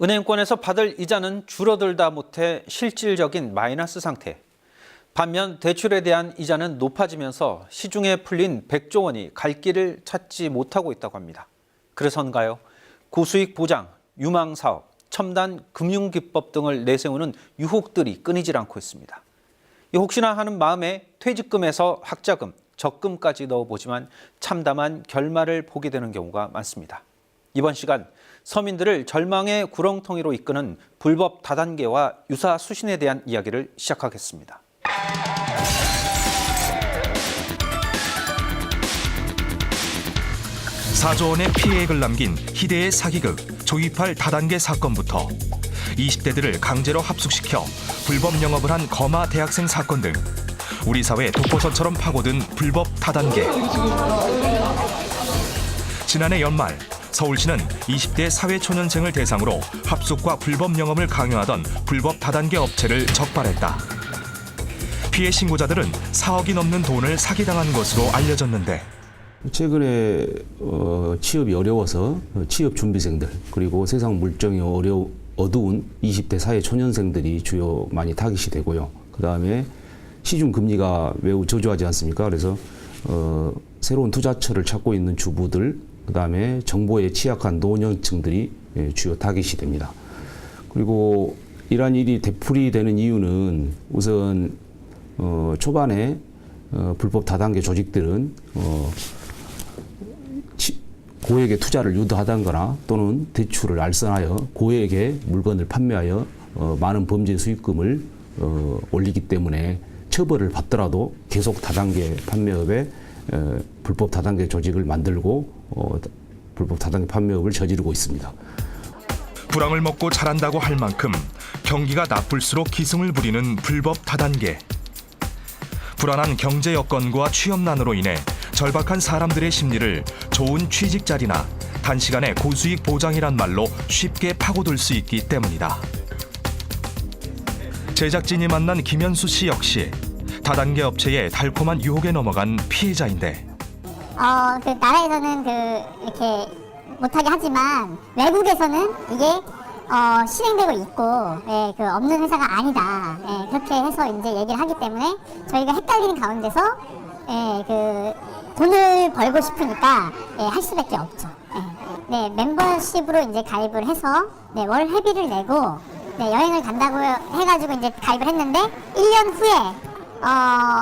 은행권에서 받을 이자는 줄어들다 못해 실질적인 마이너스 상태. 반면 대출에 대한 이자는 높아지면서 시중에 풀린 100조 원이 갈 길을 찾지 못하고 있다고 합니다. 그래서인가요? 고수익 보장, 유망 사업, 첨단 금융기법 등을 내세우는 유혹들이 끊이질 않고 있습니다. 혹시나 하는 마음에 퇴직금에서 학자금, 적금까지 넣어보지만 참담한 결말을 보게 되는 경우가 많습니다. 이번 시간 서민들을 절망의 구렁텅이로 이끄는 불법 다단계와 유사 수신에 대한 이야기를 시작하겠습니다. (4조) 원의 피해액을 남긴 희대의 사기극 조이팔 다단계 사건부터 20대들을 강제로 합숙시켜 불법 영업을 한 거마 대학생 사건 등 우리 사회 독보선처럼 파고든 불법 다단계. 지난해 연말 서울시는 20대 사회초년생을 대상으로 합숙과 불법 영업을 강요하던 불법 다단계 업체를 적발했다. 피해 신고자들은 4억이 넘는 돈을 사기당한 것으로 알려졌는데 최근에 취업이 어려워서 취업 준비생들 그리고 세상 물정이 어두운 20대 사회 초년생들이 주요 많이 타깃이 되고요. 그다음에 시중 금리가 매우 저조하지 않습니까? 그래서 새로운 투자처를 찾고 있는 주부들, 그다음에 정보에 취약한 노년층들이 주요 타깃이 됩니다. 그리고 이러한 일이 되풀이되는 이유는 우선 초반에 불법 다단계 조직들은 고액의 투자를 유도하던거나 또는 대출을 알선하여 고액의 물건을 판매하여 많은 범죄 수익금을 올리기 때문에 처벌을 받더라도 계속 다단계 판매업에 불법 다단계 조직을 만들고 불법 다단계 판매업을 저지르고 있습니다. 불황을 먹고 자란다고 할 만큼 경기가 나쁠수록 기승을 부리는 불법 다단계. 불안한 경제 여건과 취업난으로 인해 절박한 사람들의 심리를 좋은 취직 자리나 단시간에 고수익 보장이란 말로 쉽게 파고들 수 있기 때문이다. 제작진이 만난 김현수 씨 역시 다단계 업체의 달콤한 유혹에 넘어간 피해자인데. 나라에서는 이렇게 못하게 하지만 외국에서는 이게 실행되고 있고, 없는 회사가 아니다. 그렇게 해서 이제 얘기를 하기 때문에 저희가 헷갈리는 가운데서 돈을 벌고 싶으니까 할 수밖에 없죠. 멤버십으로 이제 가입을 해서 월 회비를 내고 여행을 간다고 해가지고 이제 가입을 했는데 1년 후에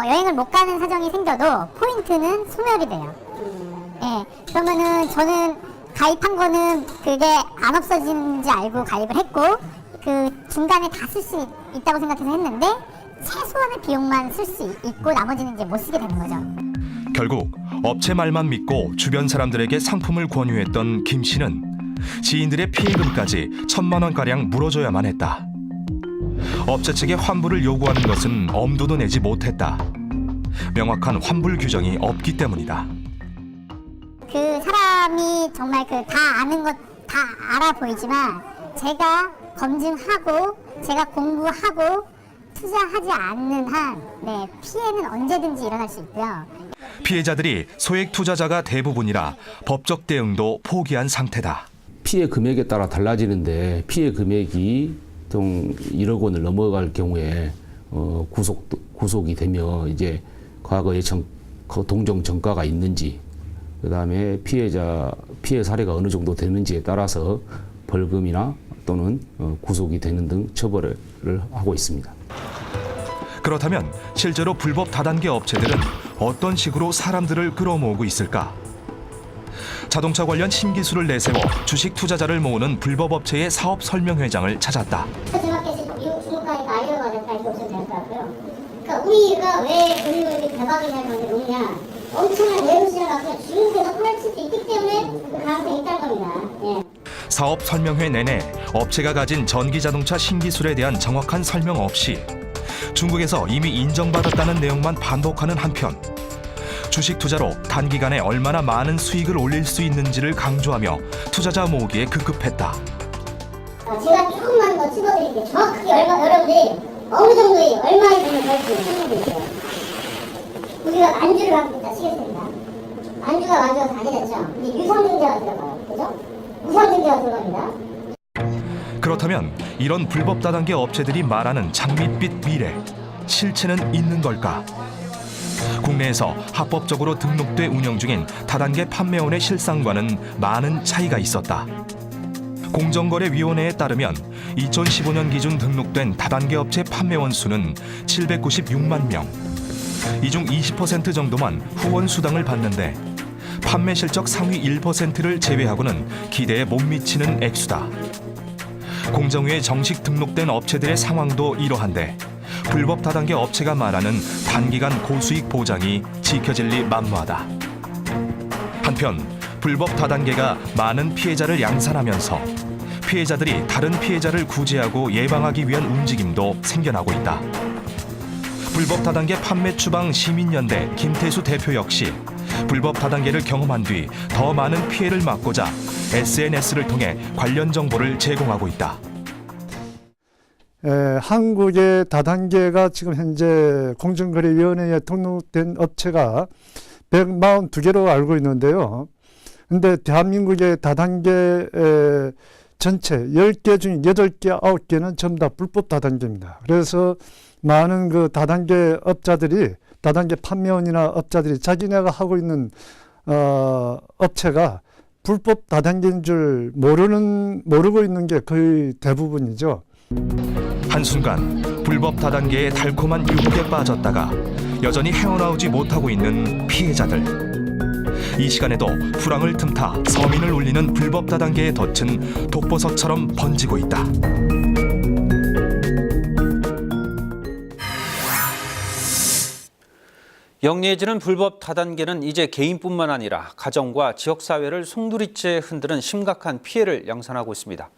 여행을 못 가는 사정이 생겨도 포인트는 소멸이 돼요. 그러면은 저는 가입한 거는 그게 안 없어지는지 알고 가입을 했고 그 중간에 다 쓸 수 있다고 생각해서 했는데 최소한의 비용만 쓸 수 있고 나머지는 이제 못 쓰게 되는 거죠. 결국 업체 말만 믿고 주변 사람들에게 상품을 권유했던 김 씨는 지인들의 피해금까지 1,000만 원가량 물어줘야만 했다. 업체 측에 환불을 요구하는 것은 엄두도 내지 못했다. 명확한 환불 규정이 없기 때문이다. 그 사람이 정말 다 아는 것 다 알아 보이지만 제가 검증하고 제가 공부하고 투자하지 않는 한 피해는 언제든지 일어날 수 있고요. 피해자들이 소액 투자자가 대부분이라 법적 대응도 포기한 상태다. 피해 금액에 따라 달라지는데 피해 금액이 보통 1억 원을 넘어갈 경우에 구속이 되며 이제 과거에 동정 정가가 있는지 그다음에 피해 사례가 어느 정도 되는지에 따라서 벌금이나 또는 구속이 되는 등 처벌을 하고 있습니다. 그렇다면 실제로 불법 다단계 업체들은 어떤 식으로 사람들을 끌어모으고 있을까? 자동차 관련 신기술을 내세워 주식 투자자를 모으는 불법 업체의 사업 설명 회장을 찾았다. 제가 계속 미국 주가에 아이디어가 될까 이렇게 보시면 될 것 같고요. 그러니까 우리가 왜 금융을 이렇게 대박이냐 놓냐 엄청난 내부시를 갖고 중국에서 팔 수 있기 때문에 그 가능성이 있다는 겁니다. 사업 설명회 내내 업체가 가진 전기자동차 신기술에 대한 정확한 설명 없이 중국에서 이미 인정받았다는 내용만 반복하는 한편 주식 투자로 단기간에 얼마나 많은 수익을 올릴 수 있는지를 강조하며 투자자 모으기에 급급했다. 제가 조금만 더 찝어드릴게요. 정확하게 여러분들이 어느 정도의 얼마의 돈을 벌 수 있는 있어요. 우리가 만주를 갖고 있다 치겠습니다. 만주가 아니겠죠. 근데 유상증자가 들어가요. 그죠? 우상증자가 들어갑니다. 그렇다면 이런 불법 다단계 업체들이 말하는 장밋빛 미래, 실체는 있는 걸까? 국내에서 합법적으로 등록돼 운영 중인 다단계 판매원의 실상과는 많은 차이가 있었다. 공정거래위원회에 따르면 2015년 기준 등록된 다단계 업체 판매원 수는 796만 명. 이 중 20% 정도만 후원 수당을 받는데 판매 실적 상위 1%를 제외하고는 기대에 못 미치는 액수다. 공정위에 정식 등록된 업체들의 상황도 이러한데 불법 다단계 업체가 말하는 단기간 고수익 보장이 지켜질 리 만무하다. 한편 불법 다단계가 많은 피해자를 양산하면서 피해자들이 다른 피해자를 구제하고 예방하기 위한 움직임도 생겨나고 있다. 불법 다단계 판매 추방 시민연대 김태수 대표 역시 불법 다단계를 경험한 뒤 더 많은 피해를 막고자 SNS를 통해 관련 정보를 제공하고 있다. 한국의 다단계가 지금 현재 공정거래위원회에 등록된 업체가 142개로 알고 있는데요. 근데 대한민국의 다단계 전체 10개 중 8개, 9개는 전부 다 불법 다단계입니다. 그래서 많은 그 다단계 업자들이, 다단계 판매원이나 업자들이 자기네가 하고 있는 업체가 불법 다단계인 줄 모르고 있는 게 거의 대부분이죠. 한순간 불법 다단계의 달콤한 유혹에 빠졌다가 여전히 헤어나오지 못하고 있는 피해자들. 이 시간에도 불황을 틈타 서민을 울리는 불법 다단계의 덫은 독버섯처럼 번지고 있다. 영리해지는 불법 다단계는 이제 개인뿐만 아니라 가정과 지역사회를 송두리째 흔드는 심각한 피해를 양산하고 있습니다.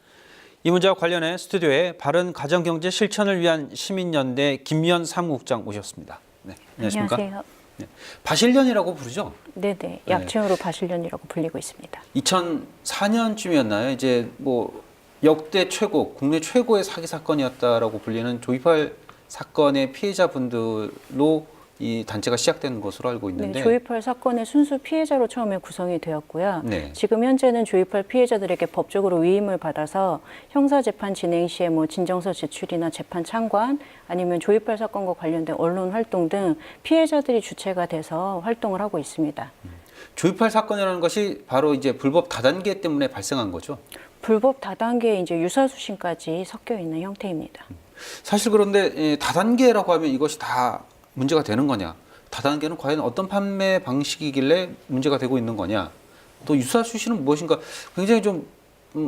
이 문제와 관련해 스튜디오에 바른 가정경제 실천을 위한 시민연대 김미연 사무국장 모셨습니다. 네, 안녕하십니까? 안녕하세요. 네, 바실련이라고 부르죠? 네네, 약칭으로 바실련이라고 불리고 있습니다. 2004년쯤이었나요? 이제 뭐 역대 최고, 국내 최고의 사기 사건이었다라고 불리는 조이팔 사건의 피해자분들로 이 단체가 시작된 것으로 알고 있는데, 네, 조이팔 사건의 순수 피해자로 처음에 구성이 되었고요. 네. 지금 현재는 조이팔 피해자들에게 법적으로 위임을 받아서 형사재판 진행 시에 뭐 진정서 제출이나 재판 참관, 아니면 조이팔 사건과 관련된 언론 활동 등 피해자들이 주체가 돼서 활동을 하고 있습니다. 조이팔 사건이라는 것이 바로 이제 불법 다단계 때문에 발생한 거죠. 불법 다단계에 이제 유사수신까지 섞여 있는 형태입니다. 사실 그런데 다단계라고 하면 이것이 다 문제가 되는 거냐? 다단계는 과연 어떤 판매 방식이길래 문제가 되고 있는 거냐? 또 유사수신은 무엇인가? 굉장히 좀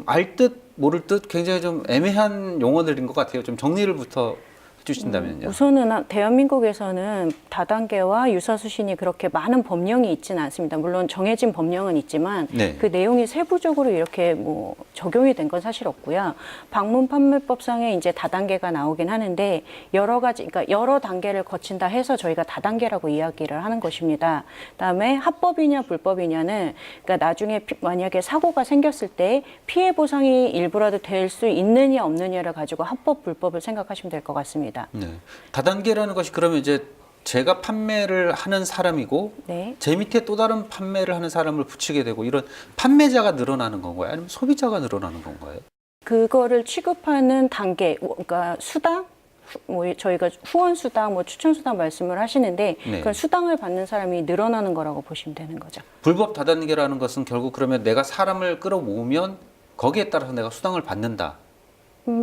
알 듯 모를 듯 굉장히 좀 애매한 용어들인 것 같아요. 좀 정리를부터 해주신다면요. 우선은 대한민국에서는 다단계와 유사수신이 그렇게 많은 법령이 있지는 않습니다. 물론 정해진 법령은 있지만 네. 그 내용이 세부적으로 이렇게 뭐 적용이 된 건 사실 없고요. 방문판매법상에 이제 다단계가 나오긴 하는데 여러 가지, 그러니까 여러 단계를 거친다 해서 저희가 다단계라고 이야기를 하는 것입니다. 그다음에 합법이냐 불법이냐는 그러니까 나중에 만약에 사고가 생겼을 때 피해 보상이 일부라도 될 수 있느냐 없느냐를 가지고 합법 불법을 생각하시면 될 것 같습니다. 네. 다단계라는 것이 그러면 이제 제가 판매를 하는 사람이고 네. 제 밑에 또 다른 판매를 하는 사람을 붙이게 되고 이런 판매자가 늘어나는 건가요? 아니면 소비자가 늘어나는 건가요? 그거를 취급하는 단계, 그러니까 수당, 뭐 저희가 후원 수당, 뭐 추천 수당 말씀을 하시는데 네. 그 수당을 받는 사람이 늘어나는 거라고 보시면 되는 거죠. 불법 다단계라는 것은 결국 그러면 내가 사람을 끌어모으면 거기에 따라서 내가 수당을 받는다.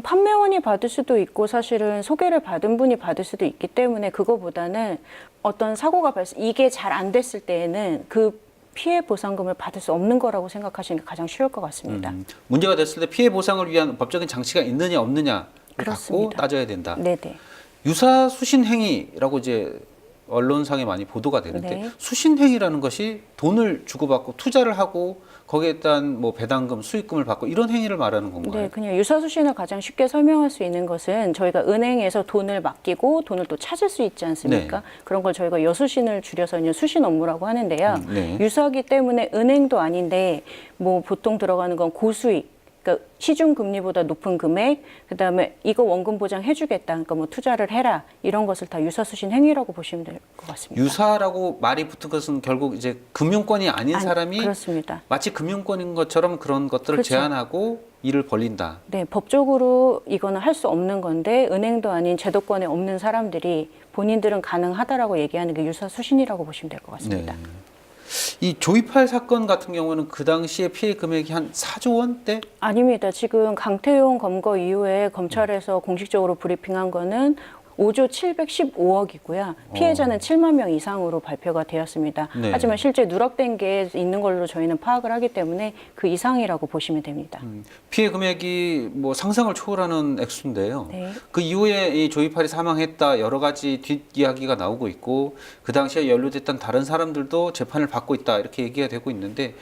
판매원이 받을 수도 있고 사실은 소개를 받은 분이 받을 수도 있기 때문에 그거보다는 어떤 사고가 발생, 이게 잘 안 됐을 때에는 그 피해 보상금을 받을 수 없는 거라고 생각하시는 게 가장 쉬울 것 같습니다. 문제가 됐을 때 피해 보상을 위한 법적인 장치가 있느냐 없느냐를 갖고 그렇습니다. 따져야 된다. 네네. 유사 수신 행위라고 이제 언론상에 많이 보도가 되는데 네. 수신 행위라는 것이 돈을 주고받고 투자를 하고 거기에 따른 뭐 배당금, 수익금을 받고 이런 행위를 말하는 건가요? 네, 그냥 유사수신을 가장 쉽게 설명할 수 있는 것은 저희가 은행에서 돈을 맡기고 돈을 또 찾을 수 있지 않습니까? 네. 그런 걸 저희가 여수신을 줄여서 이제 수신 업무라고 하는데요. 네. 유사하기 때문에 은행도 아닌데 뭐 보통 들어가는 건 고수익, 그러니까 시중 금리보다 높은 금액, 그다음에 이거 원금 보장 해주겠다, 그러니까 뭐 투자를 해라 이런 것을 다 유사수신 행위라고 보시면 될 것 같습니다. 유사라고 말이 붙은 것은 결국 이제 금융권이 아닌 사람이 그렇습니다. 마치 금융권인 것처럼 그런 것들을 그렇죠. 제한하고 일을 벌린다. 네, 법적으로 이거는 할 수 없는 건데 은행도 아닌 제도권에 없는 사람들이 본인들은 가능하다라고 얘기하는 게 유사수신이라고 보시면 될 것 같습니다. 네. 이 조이팔 사건 같은 경우는 그 당시에 피해 금액이 한 4조 원대? 아닙니다. 지금 강태용 검거 이후에 검찰에서 공식적으로 브리핑한 거는 5조 715억이고요. 피해자는 7만 명 이상으로 발표가 되었습니다. 네. 하지만 실제 누락된 게 있는 걸로 저희는 파악을 하기 때문에 그 이상이라고 보시면 됩니다. 피해 금액이 뭐 상상을 초월하는 액수인데요. 네. 그 이후에 이 조이팔이 사망했다 여러 가지 뒷이야기가 나오고 있고 그 당시에 연루됐던 다른 사람들도 재판을 받고 있다 이렇게 얘기가 되고 있는데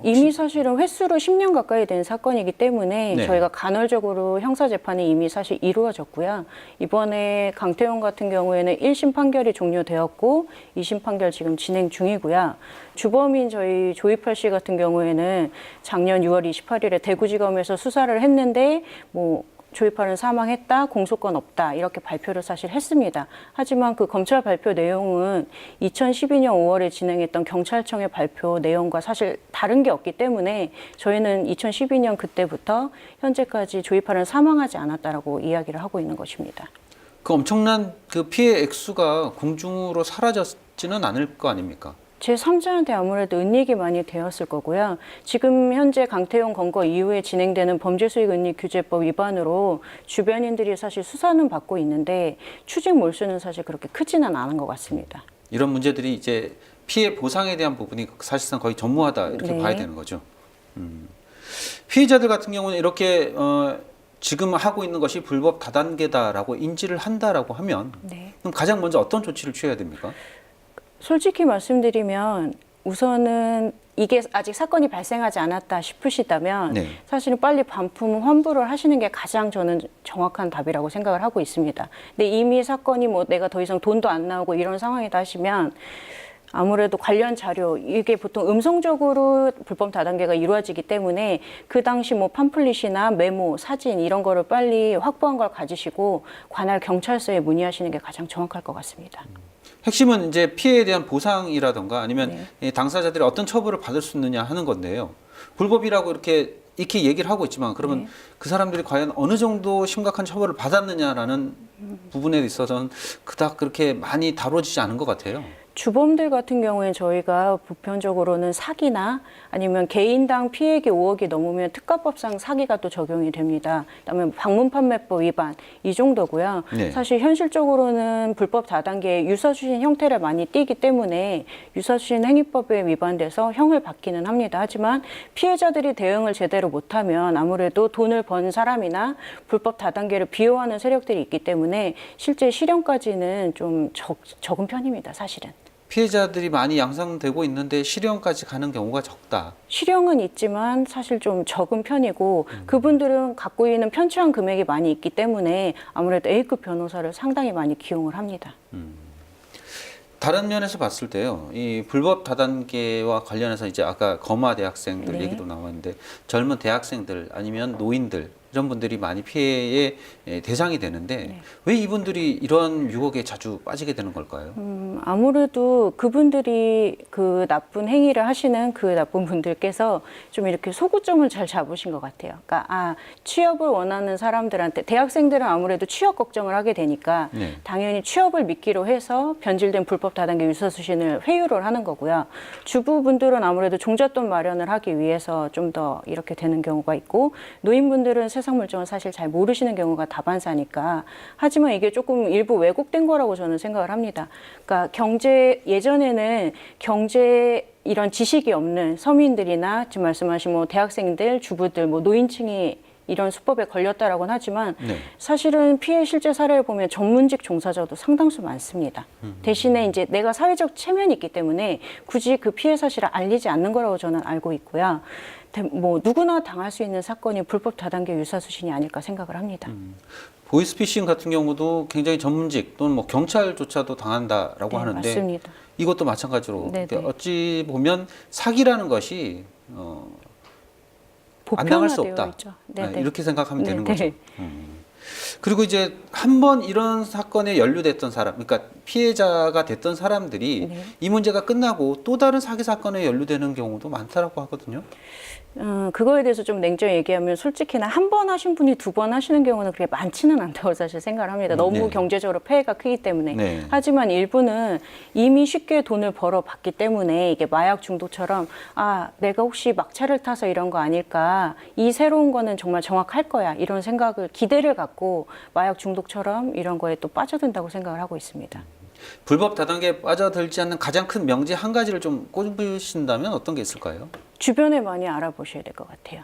이미 사실은 횟수로 10년 가까이 된 사건이기 때문에 네. 저희가 간헐적으로 형사재판이 이미 사실 이루어졌고요. 이번에 강태용 같은 경우에는 1심 판결이 종료되었고 2심 판결 지금 진행 중이고요. 주범인 저희 조이팔 씨 같은 경우에는 작년 6월 28일에 대구지검에서 수사를 했는데 뭐 조이팔은 사망했다, 공소권 없다 이렇게 발표를 사실 했습니다. 하지만 그 검찰 발표 내용은 2012년 5월에 진행했던 경찰청의 발표 내용과 사실 다른 게 없기 때문에 저희는 2012년 그때부터 현재까지 조이팔은 사망하지 않았다라고 이야기를 하고 있는 것입니다. 그 엄청난 그 피해 액수가 공중으로 사라졌지는 않을 거 아닙니까? 제3자한테 아무래도 은닉이 많이 되었을 거고요. 지금 현재 강태용 검거 이후에 진행되는 범죄수익은닉규제법 위반으로 주변인들이 사실 수사는 받고 있는데 추징 몰수는 사실 그렇게 크지는 않은 것 같습니다. 이런 문제들이 이제 피해 보상에 대한 부분이 사실상 거의 전무하다 이렇게 네. 봐야 되는 거죠. 피해자들 같은 경우는 이렇게 지금 하고 있는 것이 불법 다단계다라고 인지를 한다라고 하면 네. 그럼 가장 먼저 어떤 조치를 취해야 됩니까? 솔직히 말씀드리면 우선은 이게 아직 사건이 발생하지 않았다 싶으시다면 네. 사실은 빨리 반품 환불을 하시는 게 가장 저는 정확한 답이라고 생각을 하고 있습니다. 근데 이미 사건이 뭐 내가 더 이상 돈도 안 나오고 이런 상황이다 하시면 아무래도 관련 자료, 이게 보통 음성적으로 불법 다단계가 이루어지기 때문에 그 당시 뭐 팜플릿이나 메모, 사진 이런 거를 빨리 확보한 걸 가지시고 관할 경찰서에 문의하시는 게 가장 정확할 것 같습니다. 핵심은 이제 피해에 대한 보상이라던가 아니면 이 당사자들이 어떤 처벌을 받을 수 있느냐 하는 건데요. 불법이라고 이렇게 얘기를 하고 있지만 그러면 그 사람들이 과연 어느 정도 심각한 처벌을 받았느냐라는 부분에 있어서는 그닥 그렇게 많이 다뤄지지 않은 것 같아요. 주범들 같은 경우에는 저희가 보편적으로는 사기나 아니면 개인당 피해액이 5억이 넘으면 특가법상 사기가 또 적용이 됩니다. 그다음에 방문판매법 위반 이 정도고요. 네. 사실 현실적으로는 불법 다단계의 유사수신 형태를 많이 띠기 때문에 유사수신 행위법에 위반돼서 형을 받기는 합니다. 하지만 피해자들이 대응을 제대로 못하면 아무래도 돈을 번 사람이나 불법 다단계를 비호하는 세력들이 있기 때문에 실제 실형까지는 좀 적은 편입니다. 사실은. 피해자들이 많이 양상되고 있는데 실형까지 가는 경우가 적다. 실형은 있지만 사실 좀 적은 편이고 그분들은 갖고 있는 편취한 금액이 많이 있기 때문에 아무래도 A급 변호사를 상당히 많이 기용을 합니다. 다른 면에서 봤을 때요, 이 불법 다단계와 관련해서 이제 아까 검화 대학생들 네. 얘기도 나왔는데 젊은 대학생들 아니면 노인들 이런 분들이 많이 피해의 대상이 되는데 네. 왜 이분들이 이런 유혹에 자주 빠지게 되는 걸까요? 아무래도 그분들이 그 나쁜 행위를 하시는 그 나쁜 분들께서 좀 이렇게 소구점을 잘 잡으신 것 같아요. 그러니까 취업을 원하는 사람들한테 대학생들은 아무래도 취업 걱정을 하게 되니까 네. 당연히 취업을 미끼로 해서 변질된 불법 다단계 유사수신을 회유를 하는 거고요. 주부분들은 아무래도 종잣돈 마련을 하기 위해서 좀 더 이렇게 되는 경우가 있고 노인분들은 세상 물정을 사실 잘 모르시는 경우가 다반사니까 하지만 이게 조금 일부 왜곡된 거라고 저는 생각을 합니다. 그러니까 예전에는 경제 이런 지식이 없는 서민들이나 지금 말씀하신 뭐 대학생들, 주부들, 뭐 노인층이 이런 수법에 걸렸다라고는 하지만 네. 사실은 피해 실제 사례를 보면 전문직 종사자도 상당수 많습니다. 대신에 이제 내가 사회적 체면이 있기 때문에 굳이 그 피해 사실을 알리지 않는 거라고 저는 알고 있고요. 뭐 누구나 당할 수 있는 사건이 불법 다단계 유사수신이 아닐까 생각을 합니다. 보이스피싱 같은 경우도 굉장히 전문직 또는 뭐 경찰조차도 당한다라고 네, 하는데 맞습니다. 이것도 마찬가지로 네네. 어찌 보면 사기라는 것이 안 당할 수 보편화되어 없다. 있죠. 네, 네네. 이렇게 생각하면 되는 네네. 거죠. 그리고 이제 한 번 이런 사건에 연루됐던 사람, 그러니까 피해자가 됐던 사람들이 네. 이 문제가 끝나고 또 다른 사기 사건에 연루되는 경우도 많다라고 하거든요. 그거에 대해서 좀 냉정히 얘기하면 솔직히나 한 번 하신 분이 두 번 하시는 경우는 그렇게 많지는 않다고 사실 생각을 합니다. 너무 네. 경제적으로 폐해가 크기 때문에. 네. 하지만 일부는 이미 쉽게 돈을 벌어봤기 때문에 이게 마약 중독처럼 아, 내가 혹시 막차를 타서 이런 거 아닐까. 이 새로운 거는 정말 정확할 거야. 이런 생각을, 기대를 갖고 마약 중독처럼 이런 거에 또 빠져든다고 생각을 하고 있습니다. 불법 다단계에 빠져들지 않는 가장 큰 명제 한 가지를 좀 꼽으신다면 어떤 게 있을까요? 주변에 많이 알아보셔야 될 것 같아요.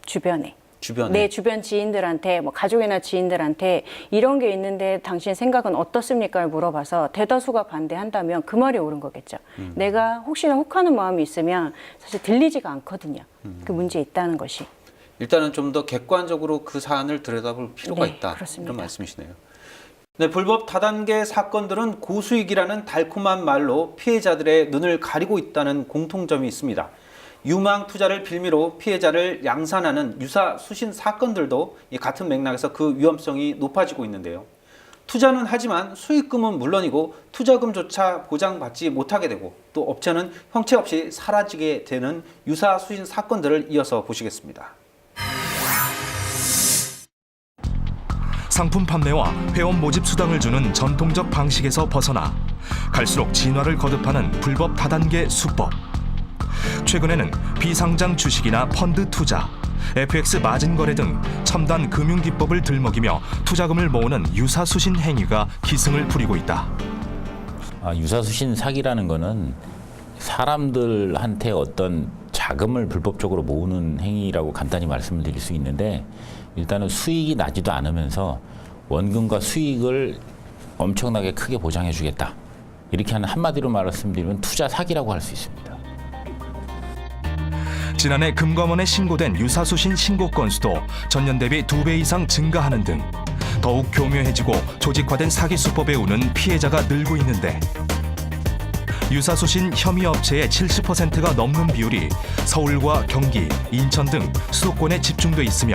주변에. 주변에. 내 주변 지인들한테, 뭐 가족이나 지인들한테 이런 게 있는데 당신 생각은 어떻습니까?를 물어봐서 대다수가 반대한다면 그 말이 옳은 거겠죠. 내가 혹시나 혹하는 마음이 있으면 사실 들리지가 않거든요. 그 문제에 있다는 것이. 일단은 좀 더 객관적으로 그 사안을 들여다볼 필요가 네, 있다. 그렇습니다. 이런 말씀이시네요. 네, 불법 다단계 사건들은 고수익이라는 달콤한 말로 피해자들의 눈을 가리고 있다는 공통점이 있습니다. 유망 투자를 빌미로 피해자를 양산하는 유사 수신 사건들도 이 같은 맥락에서 그 위험성이 높아지고 있는데요. 투자는 하지만 수익금은 물론이고 투자금조차 보장받지 못하게 되고 또 업체는 형체 없이 사라지게 되는 유사 수신 사건들을 이어서 보시겠습니다. 상품 판매와 회원 모집 수당을 주는 전통적 방식에서 벗어나 갈수록 진화를 거듭하는 불법 다단계 수법. 최근에는 비상장 주식이나 펀드 투자, FX 마진 거래 등 첨단 금융 기법을 들먹이며 투자금을 모으는 유사수신 행위가 기승을 부리고 있다. 유사수신 사기라는 거는 사람들한테 어떤 자금을 불법적으로 모으는 행위라고 간단히 말씀을 드릴 수 있는데, 일단은 수익이 나지도 않으면서 원금과 수익을 엄청나게 크게 보장해 주겠다. 이렇게 하는 한마디로 말씀드리면 투자 사기라고 할 수 있습니다. 지난해 금감원에 신고된 유사수신 신고 건수도 전년 대비 2배 이상 증가하는 등 더욱 교묘해지고 조직화된 사기 수법에 우는 피해자가 늘고 있는데, 유사수신 혐의 업체의 70%가 넘는 비율이 서울과 경기, 인천 등 수도권에 집중돼 있으며,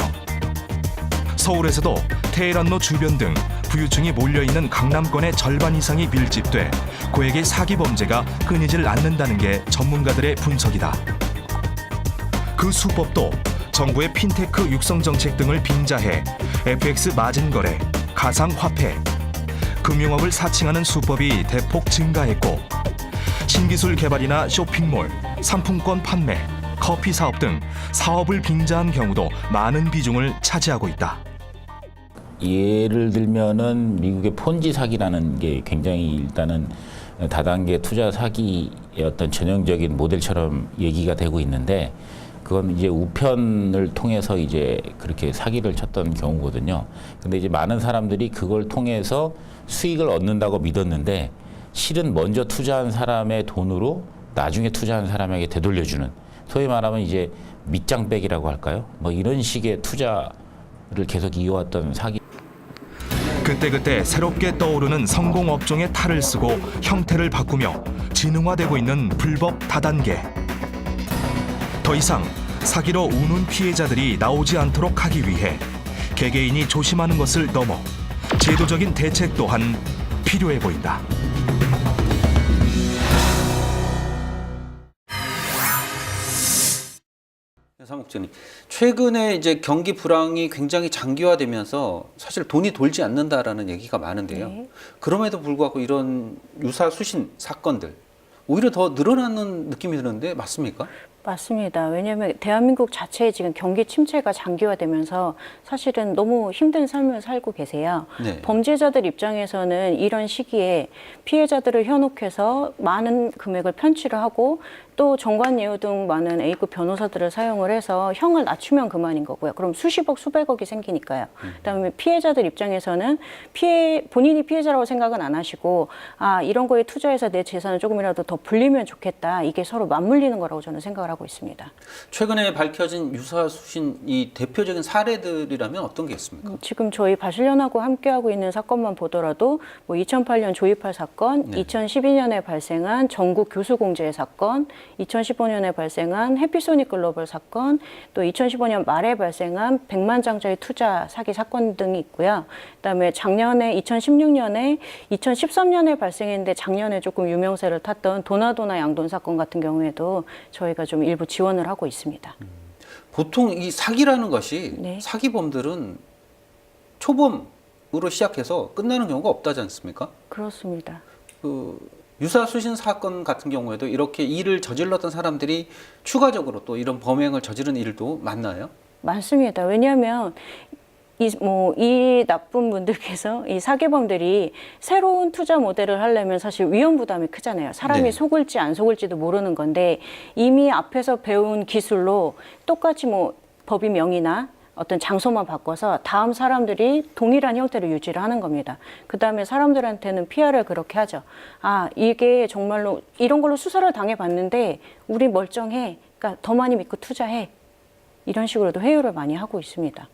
서울에서도 테헤란로 주변 등 부유층이 몰려있는 강남권의 절반 이상이 밀집돼 고액의 사기 범죄가 끊이질 않는다는 게 전문가들의 분석이다. 그 수법도 정부의 핀테크 육성 정책 등을 빙자해 FX 마진 거래, 가상화폐, 금융업을 사칭하는 수법이 대폭 증가했고, 신기술 개발이나 쇼핑몰, 상품권 판매, 커피 사업 등 사업을 빙자한 경우도 많은 비중을 차지하고 있다. 예를 들면은 미국의 폰지 사기라는 게 굉장히 일단은 다단계 투자 사기의 어떤 전형적인 모델처럼 얘기가 되고 있는데, 그건 이제 우편을 통해서 이제 그렇게 사기를 쳤던 경우거든요. 근데 이제 많은 사람들이 그걸 통해서 수익을 얻는다고 믿었는데, 실은 먼저 투자한 사람의 돈으로 나중에 투자한 사람에게 되돌려주는, 소위 말하면 이제 밑장빼기라고 할까요? 뭐 이런 식의 투자를 계속 이어왔던 사기. 그때그때 새롭게 떠오르는 성공 업종의 탈을 쓰고 형태를 바꾸며 진흥화되고 있는 불법 다단계. 더 이상 사기로 우는 피해자들이 나오지 않도록 하기 위해 개개인이 조심하는 것을 넘어 제도적인 대책 또한 필요해 보인다. 사무국장님, 최근에 이제 경기 불황이 굉장히 장기화되면서 사실 돈이 돌지 않는다라는 얘기가 많은데요. 네. 그럼에도 불구하고 이런 유사 수신 사건들 오히려 더 늘어나는 느낌이 드는데 맞습니까? 맞습니다. 왜냐하면 대한민국 자체에 지금 경기 침체가 장기화되면서 사실은 너무 힘든 삶을 살고 계세요. 네. 범죄자들 입장에서는 이런 시기에 피해자들을 현혹해서 많은 금액을 편취를 하고 또 정관예우 등 많은 A급 변호사들을 사용을 해서 형을 낮추면 그만인 거고요. 그럼 수십억, 수백억이 생기니까요. 그다음에 피해자들 입장에서는 본인이 피해자라고 생각은 안 하시고 아, 이런 거에 투자해서 내 재산을 조금이라도 더 불리면 좋겠다. 이게 서로 맞물리는 거라고 저는 생각을 하고 있습니다. 최근에 밝혀진 유사 수신 이 대표적인 사례들이라면 어떤 게 있습니까? 지금 저희 바실련하고 함께하고 있는 사건만 보더라도 뭐 2008년 조이팔 사건, 네. 2012년에 발생한 전국 교수공제 사건, 2015년에 발생한 해피소닉 글로벌 사건, 또 2015년 말에 발생한 백만장자의 투자 사기 사건 등이 있고요. 그다음에 작년에 2016년에 2013년에 발생했는데 작년에 조금 유명세를 탔던 도나도나 양돈 사건 같은 경우에도 저희가 좀 일부 지원을 하고 있습니다. 보통 이 사기라는 것이 네. 사기범들은 초범으로 시작해서 끝나는 경우가 없다지 않습니까? 그렇습니다. 그 유사수신 사건 같은 경우에도 이렇게 일을 저질렀던 사람들이 추가적으로 또 이런 범행을 저지른 일도 많나요? 많습니다. 왜냐하면 이 나쁜 분들께서 이 사기범들이 새로운 투자 모델을 하려면 사실 위험 부담이 크잖아요. 사람이 네. 속을지 안 속을지도 모르는 건데 이미 앞에서 배운 기술로 똑같이 법인명이나 어떤 장소만 바꿔서 다음 사람들이 동일한 형태로 유지를 하는 겁니다. 그 다음에 사람들한테는 PR을 그렇게 하죠. 아, 이게 정말로 이런 걸로 수사를 당해봤는데 우리 멀쩡해. 그러니까 더 많이 믿고 투자해. 이런 식으로도 회유를 많이 하고 있습니다.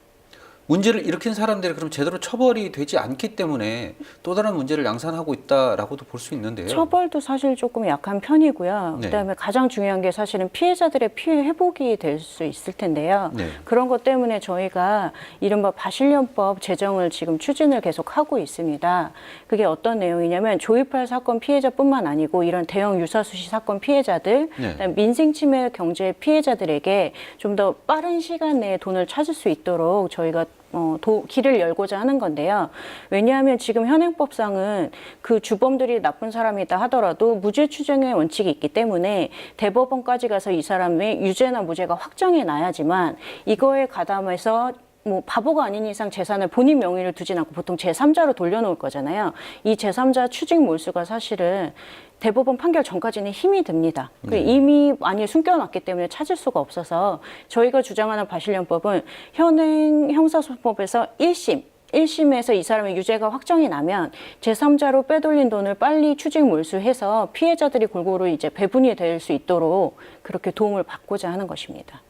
문제를 일으킨 사람들이 그럼 제대로 처벌이 되지 않기 때문에 또 다른 문제를 양산하고 있다라고도 볼 수 있는데요. 처벌도 사실 조금 약한 편이고요. 네. 그다음에 가장 중요한 게 사실은 피해자들의 피해 회복이 될 수 있을 텐데요. 네. 그런 것 때문에 저희가 이른바 바실련법 제정을 지금 추진을 계속 하고 있습니다. 그게 어떤 내용이냐면 조이팔 사건 피해자뿐만 아니고 이런 대형 유사수시 사건 피해자들, 네. 그다음에 민생침해 경제 피해자들에게 좀 더 빠른 시간 내에 돈을 찾을 수 있도록 저희가 길을 열고자 하는 건데요. 왜냐하면 지금 현행법상은 그 주범들이 나쁜 사람이다 하더라도 무죄 추정의 원칙이 있기 때문에 대법원까지 가서 이 사람의 유죄나 무죄가 확정이 나야지만 이거에 가담해서 바보가 아닌 이상 재산을 본인 명의를 두진 않고 보통 제3자로 돌려놓을 거잖아요. 이 제3자 추징 몰수가 사실은 대법원 판결 전까지는 힘이 듭니다. 이미 많이 숨겨놨기 때문에 찾을 수가 없어서 저희가 주장하는 바실련법은 현행 형사소송법에서 1심에서 이 사람의 유죄가 확정이 나면 제3자로 빼돌린 돈을 빨리 추징 몰수해서 피해자들이 골고루 이제 배분이 될 수 있도록 그렇게 도움을 받고자 하는 것입니다.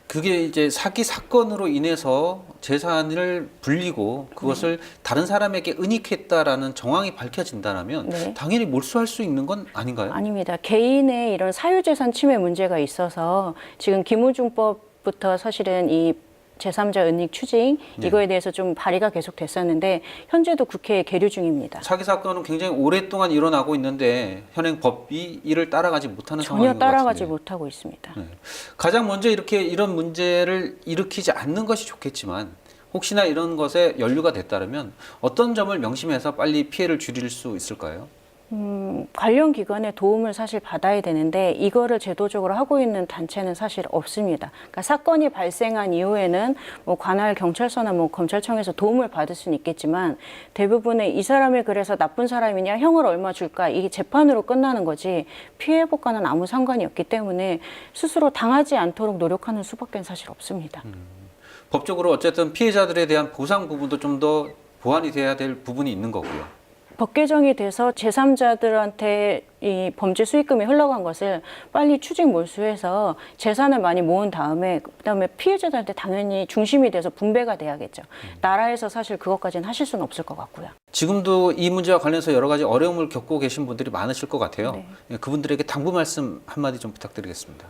그게 이제 사기 사건으로 인해서 재산을 불리고 그것을 다른 사람에게 은닉했다라는 정황이 밝혀진다면 네. 당연히 몰수할 수 있는 건 아닌가요? 아닙니다. 개인의 이런 사유재산 침해 문제가 있어서 지금 기무중법부터 사실은 이 제3자 은닉 추징 이거에 대해서 좀 발의가 계속 됐었는데 현재도 국회에 계류 중입니다. 사기 사건은 굉장히 오랫동안 일어나고 있는데 현행 법이 이를 따라가지 못하는 상황인 전혀 것 따라가지 같은데요. 못하고 있습니다. 네. 가장 먼저 이런 문제를 일으키지 않는 것이 좋겠지만 혹시나 이런 것에 연루가 됐다면 어떤 점을 명심해서 빨리 피해를 줄일 수 있을까요? 관련 기관의 도움을 사실 받아야 되는데 이거를 제도적으로 하고 있는 단체는 사실 없습니다. 그러니까 사건이 발생한 이후에는 관할 경찰서나 검찰청에서 도움을 받을 수는 있겠지만 대부분의 이 사람이 그래서 나쁜 사람이냐 형을 얼마 줄까 이게 재판으로 끝나는 거지 피해 회복과는 아무 상관이 없기 때문에 스스로 당하지 않도록 노력하는 수밖에 사실 없습니다. 법적으로 어쨌든 피해자들에 대한 보상 부분도 좀 더 보완이 돼야 될 부분이 있는 거고요. 법 개정이 돼서 제3자들한테 이 범죄 수익금이 흘러간 것을 빨리 추징 몰수해서 재산을 많이 모은 다음에 그다음에 피해자들한테 당연히 중심이 돼서 분배가 돼야겠죠. 나라에서 사실 그것까지는 하실 수는 없을 것 같고요. 지금도 이 문제와 관련해서 여러 가지 어려움을 겪고 계신 분들이 많으실 것 같아요. 네. 그분들에게 당부 말씀 한마디 좀 부탁드리겠습니다.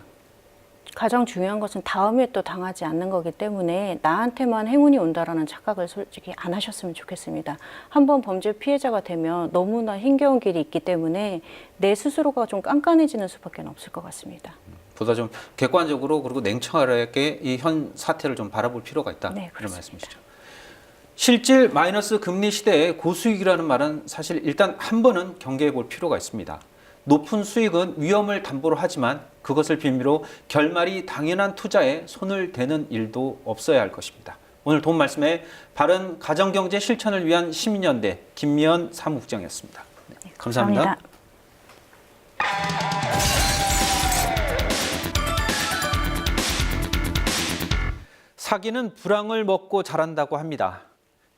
가장 중요한 것은 다음에 또 당하지 않는 거기 때문에 나한테만 행운이 온다라는 착각을 솔직히 안 하셨으면 좋겠습니다. 한번 범죄 피해자가 되면 너무나 힘겨운 길이 있기 때문에 내 스스로가 좀 깐깐해지는 수밖에 없을 것 같습니다. 보다 좀 객관적으로 그리고 냉철하게 이 현 사태를 좀 바라볼 필요가 있다. 네, 이런 말씀이시죠. 실질 마이너스 금리 시대에 고수익이라는 말은 사실 일단 한 번은 경계해 볼 필요가 있습니다. 높은 수익은 위험을 담보로 하지만 그것을 빌미로 결말이 당연한 투자에 손을 대는 일도 없어야 할 것입니다. 오늘 도움 말씀에 바른 가정경제 실천을 위한 시민연대 김미연 사무국장이었습니다. 네, 감사합니다. 사기는 불황을 먹고 자란다고 합니다.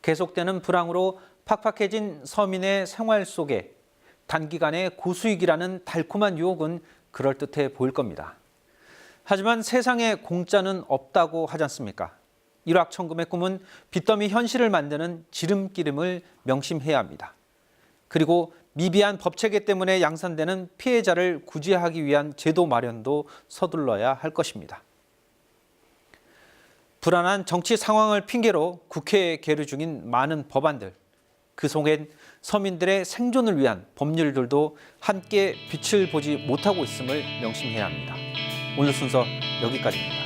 계속되는 불황으로 팍팍해진 서민의 생활 속에 단기간에 고수익이라는 달콤한 유혹은 그럴듯해 보일 겁니다. 하지만 세상에 공짜는 없다고 하지 않습니까? 일확천금의 꿈은 빚더미 현실을 만드는 지름기름을 명심해야 합니다. 그리고 미비한 법체계 때문에 양산되는 피해자를 구제하기 위한 제도 마련도 서둘러야 할 것입니다. 불안한 정치 상황을 핑계로 국회에 계류 중인 많은 법안들, 그 속엔 서민들의 생존을 위한 법률들도 함께 빛을 보지 못하고 있음을 명심해야 합니다. 오늘 순서 여기까지입니다.